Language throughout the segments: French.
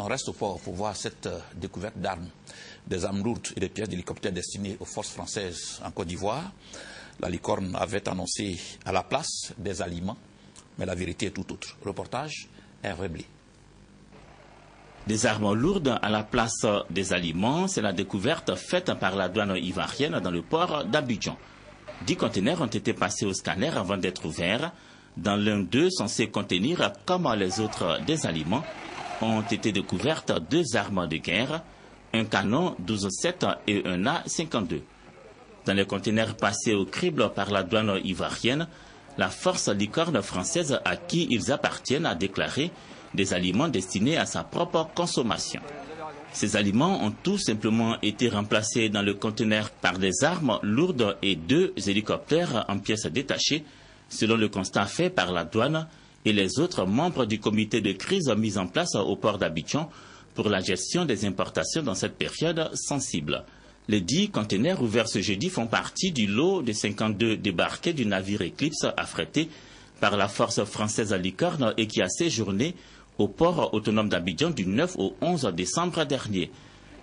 On reste au port pour voir cette découverte d'armes, des armes lourdes et des pièces d'hélicoptères destinées aux forces françaises en Côte d'Ivoire. La Licorne avait annoncé à la place des aliments, mais la vérité est tout autre. Reportage Hervé Blé. Des armes lourdes à la place des aliments, c'est la découverte faite par la douane ivoirienne dans le port d'Abidjan. 10 conteneurs ont été passés au scanner avant d'être ouverts. Dans l'un d'eux, censé contenir, comme les autres, des aliments, ont été découvertes 2 armes de guerre, un canon 12-7 et un A-52. Dans les conteneurs passés au crible par la douane ivoirienne, la force Licorne française à qui ils appartiennent a déclaré des aliments destinés à sa propre consommation. Ces aliments ont tout simplement été remplacés dans le conteneur par des armes lourdes et 2 hélicoptères en pièces détachées, selon le constat fait par la douane et les autres membres du comité de crise mis en place au port d'Abidjan pour la gestion des importations dans cette période sensible. Les 10 conteneurs ouverts ce jeudi font partie du lot de 52 débarqués du navire Eclipse affrété par la force française à Licorne et qui a séjourné au port autonome d'Abidjan du 9 au 11 décembre dernier.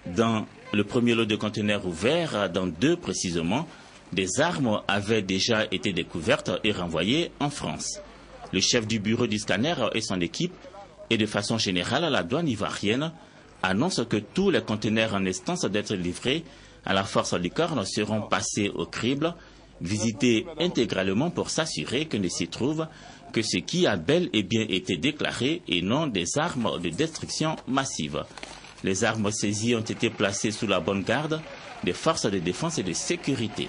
Dans le premier lot de conteneurs ouverts, dans 2 précisément, des armes avaient déjà été découvertes et renvoyées en France. Le chef du bureau du scanner et son équipe, et de façon générale la douane ivoirienne, annoncent que tous les conteneurs en instance d'être livrés à la force Licorne seront passés au crible, visités intégralement pour s'assurer que ne s'y trouve que ce qui a bel et bien été déclaré et non des armes de destruction massive. Les armes saisies ont été placées sous la bonne garde des forces de défense et de sécurité.